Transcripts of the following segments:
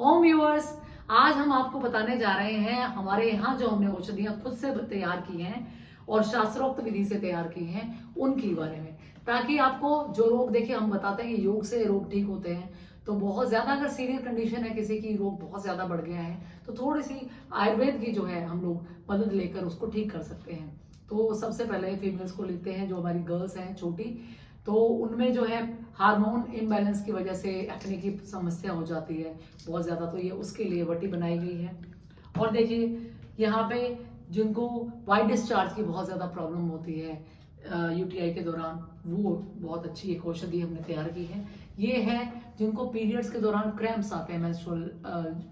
Home viewers, आज हम आपको बताने जा रहे हैं हमारे यहाँ जो हमने औषधियां खुद से तैयार की हैं और शास्त्रोक्त विधि से तैयार की हैं उनके बारे में, ताकि आपको जो रोग, देखिए हम बताते हैं कि योग से रोग ठीक होते हैं। तो बहुत ज्यादा अगर सीरियस कंडीशन है, किसी की रोग बहुत ज्यादा बढ़ गया है, तो थोड़ी सी आयुर्वेद की जो है हम लोग मदद लेकर उसको ठीक कर सकते हैं। तो सबसे पहले फीमेल्स को लेते हैं, जो हमारी गर्ल्स हैं छोटी, तो उनमें जो है हार्मोन इम्बैलेंस की वजह से एक्ने की समस्या हो जाती है बहुत ज़्यादा, तो ये उसके लिए वटी बनाई गई है। और देखिए यहाँ पे जिनको वाइट डिस्चार्ज की बहुत ज़्यादा प्रॉब्लम होती है यूटीआई के दौरान, वो बहुत अच्छी एक औषधि हमने तैयार की है। ये है जिनको पीरियड्स के दौरान क्रैम्प्स आते हैं, मेंस्ट्रुअल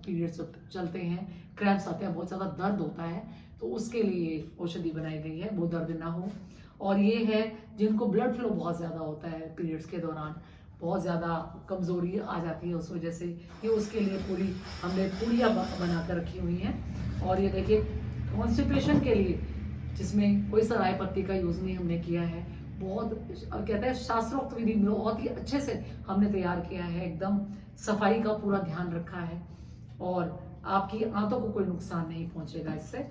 पीरियड्स चलते हैं, क्रैम्प्स आते हैं, बहुत ज़्यादा दर्द होता है, तो उसके लिए औषधि बनाई गई है, वो दर्द ना हो। और ये है जिनको ब्लड फ्लो बहुत ज़्यादा होता है पीरियड्स के दौरान, बहुत ज़्यादा कमज़ोरी आ जाती है उस वजह से, ये उसके लिए पूरी हमने पूड़ियाँ बना कर रखी हुई हैं। और ये देखिए कॉन्स्टिपेशन के लिए, जिसमें कोई सराय पत्ती का यूज़ नहीं हमने किया है, बहुत कहते हैं शास्त्रोक्त विधि में बहुत ही अच्छे से हमने तैयार किया है, एकदम सफाई का पूरा ध्यान रखा है और आपकी आंतों को कोई नुकसान नहीं पहुंचेगा इससे।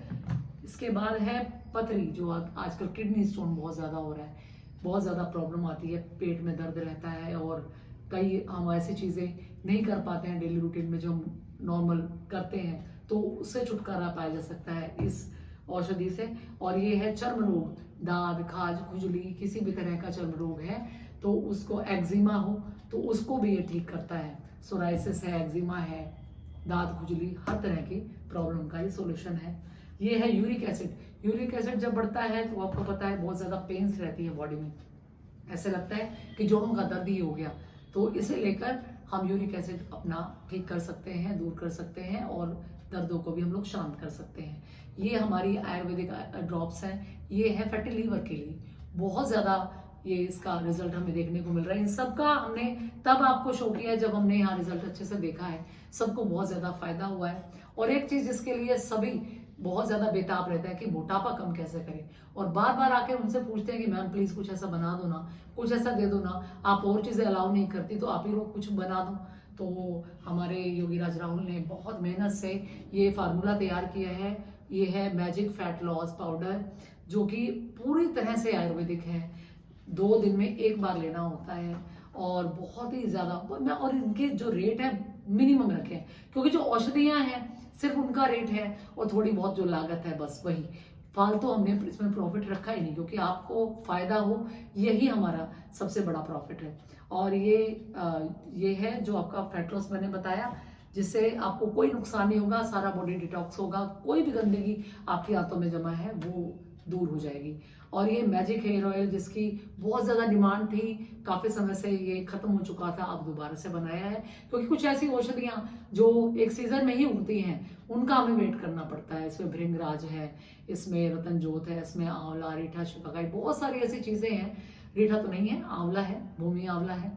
इसके बाद है पथरी, जो आजकल किडनी स्टोन बहुत ज़्यादा हो रहा है, बहुत ज़्यादा प्रॉब्लम आती है, पेट में दर्द रहता है और कई हम ऐसी चीज़ें नहीं कर पाते हैं डेली रूटीन में जो हम नॉर्मल करते हैं, तो उससे छुटकारा पाया जा सकता है इस औषधि से। और ये है चर्म रोग, दाद, खाज, खुजली, किसी भी तरह का चर्म रोग है, तो उसको एक्जिमा हो तो उसको भी ये ठीक करता है। सोराइसिस है, एक्जिमा है, दाद, खुजली, हर तरह की प्रॉब्लम का ये सोल्यूशन है। ये है यूरिक एसिड। यूरिक एसिड जब बढ़ता है तो आपको पता है बहुत ज़्यादा पेन्स रहती है बॉडी में, ऐसे लगता है कि जोड़ों का दर्द ही हो गया, तो इसे लेकर हम यूरिक एसिड अपना ठीक कर सकते हैं, दूर कर सकते हैं और दर्दों को भी हम लोग शांत कर सकते हैं। ये हमारी आयुर्वेदिक ड्रॉप्स हैं। ये है फैटी लीवर के लिए, बहुत ज़्यादा ये इसका रिजल्ट हमें देखने को मिल रहा है। इन सबका हमने तब आपको शो किया है जब हमने यहाँ रिजल्ट अच्छे से देखा है, सबको बहुत ज़्यादा फायदा हुआ है। और एक चीज़ जिसके लिए सभी बहुत ज़्यादा बेताब रहता है कि मोटापा कम कैसे करें, और बार बार आके उनसे पूछते हैं कि मैम प्लीज़ कुछ ऐसा बना दो ना, कुछ ऐसा दे दो ना, आप और चीज़ें अलाउ नहीं करती तो आप ही लोग कुछ बना दो। तो हमारे योगीराज राहुल ने बहुत मेहनत से ये फार्मूला तैयार किया है। ये है मैजिक फैट लॉस पाउडर, जो कि पूरी तरह से आयुर्वेदिक है, 2 दिन में 1 बार लेना होता है और बहुत ही ज़्यादा। और इनके जो रेट है मिनिमम रखे हैं, क्योंकि जो औषधियाँ हैं सिर्फ उनका रेट है और थोड़ी बहुत जो लागत है बस वही, फालतू हमने इसमें प्रॉफिट रखा ही नहीं, क्योंकि आपको फायदा हो यही हमारा सबसे बड़ा प्रॉफिट है। और ये है जो आपका फैट लॉस मैंने बताया, जिससे आपको कोई नुकसान नहीं होगा, सारा बॉडी डिटॉक्स होगा, कोई भी गंदगी आपकी आंतों में जमा है वो दूर हो जाएगी। और ये मैजिक हेयर ऑयल, जिसकी बहुत ज़्यादा डिमांड थी, काफ़ी समय से ये खत्म हो चुका था, अब दोबारा से बनाया है, क्योंकि कुछ ऐसी औषधियाँ जो एक सीजन में ही उगती हैं उनका हमें वेट करना पड़ता है। इसमें भृंगराज है, इसमें रतनजोत है, इसमें आंवला, रीठा, शिकाकाई, बहुत सारी ऐसी चीज़ें हैं। रीठा तो नहीं है, आंवला है, भूमि आंवला है,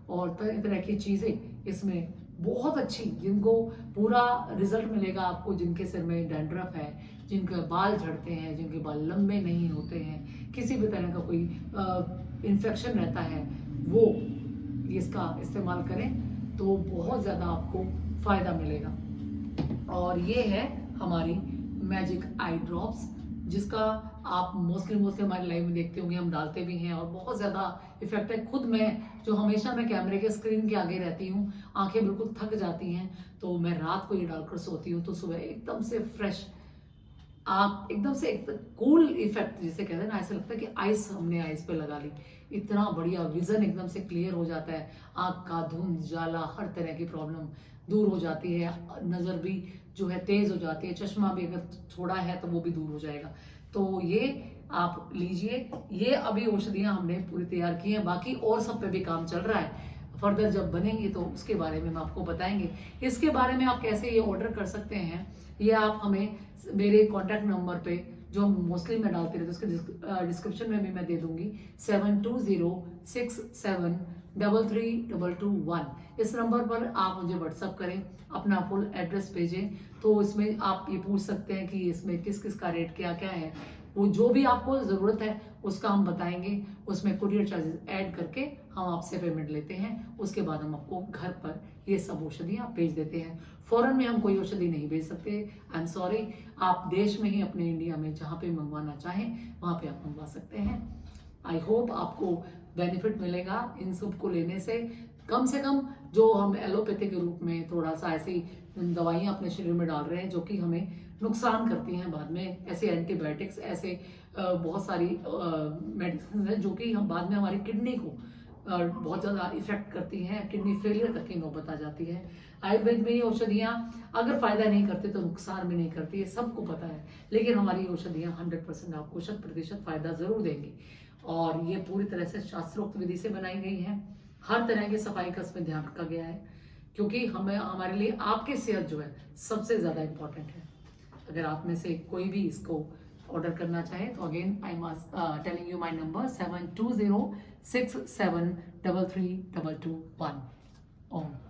और तरह तरह की चीज़ें इसमें बहुत अच्छी, जिनको पूरा रिजल्ट मिलेगा आपको, जिनके सिर में डैंड्रफ है, जिनके बाल झड़ते हैं, जिनके बाल लंबे नहीं होते हैं, किसी भी तरह का कोई इन्फेक्शन रहता है, वो इसका इस्तेमाल करें तो बहुत ज़्यादा आपको फ़ायदा मिलेगा। और ये है हमारी मैजिक आई ड्रॉप्स, जिसका आप मोस्टली हमारे लाइव में देखते होंगे, हम डालते भी हैं और बहुत ज़्यादा इफेक्ट है। खुद मैं कैमरे के स्क्रीन के आगे रहती हूँ, आंखें बिल्कुल थक जाती हैं, तो मैं रात को ये डालकर सोती हूँ, तो सुबह एकदम से फ्रेश, आप एकदम से एक कूल इफेक्ट जिसे कहते हैं ना, ऐसा लगता है कि आइस हमने आइस पे लगा ली, इतना बढ़िया विजन एकदम से क्लियर हो जाता है, आंख का धुंध जाला हर तरह की प्रॉब्लम दूर हो जाती है, नज़र भी जो है तेज हो जाती है, चश्मा भी अगर छोड़ा है तो वो भी दूर हो जाएगा। तो ये आप लीजिए, ये अभी औषधियाँ हमने पूरी तैयार की हैं, बाकी और सब पे भी काम चल रहा है, फर्दर जब बनेंगे तो उसके बारे में हम आपको बताएंगे। इसके बारे में आप कैसे ये ऑर्डर कर सकते हैं, ये आप हमें मेरे कॉन्टैक्ट नंबर पे, जो मोस्टली मैं डालती रहती हूँ, उसके डिस्क्रिप्शन में भी मैं दे दूंगी, 7206733221, इस नंबर पर आप मुझे व्हाट्सअप करें, अपना फुल एड्रेस भेजें, तो इसमें आप ये पूछ सकते हैं कि इसमें किस किस का रेट क्या क्या है, वो जो भी आपको ज़रूरत है उसका हम बताएंगे, उसमें कुरियर चार्जेस ऐड करके हम आपसे पेमेंट लेते हैं। उसके बाद हम आपको घर पर ये सब औषधियाँ भेज देते हैं। फॉरेन में हम कोई औषधि नहीं भेज सकते, आई एम सॉरी। आप देश में ही अपने इंडिया में जहाँ पे मंगवाना चाहें वहाँ पे आप मंगवा सकते हैं। आई होप आपको बेनिफिट मिलेगा इन सब को लेने से कम जो हम एलोपैथी के रूप में थोड़ा सा ऐसी दवाइयाँ अपने शरीर में डाल रहे हैं जो कि हमें नुकसान करती हैं बाद में, ऐसे एंटीबायोटिक्स, ऐसे बहुत सारी मेडिसिन है जो कि हम बाद में हमारी किडनी को बहुत ज़्यादा इफेक्ट करती हैं, किडनी फेलियर तक की नौबत आ जाती है। आयुर्वेद में ये औषधियाँ अगर फायदा नहीं करती तो नुकसान भी नहीं करती है, सबको पता है। लेकिन हमारी औषधियाँ 100% आपको 100% फायदा जरूर देंगी और ये पूरी तरह से शास्त्रोक्त विधि से बनाई गई है। हर तरह की सफाई का इसमें ध्यान रखा गया है क्योंकि हमें हमारे लिए आपकी सेहत जो है सबसे ज़्यादा इम्पोर्टेंट है। अगर आप में से कोई भी इसको ऑर्डर करना चाहे तो again I am telling you my number 7206733221। Om.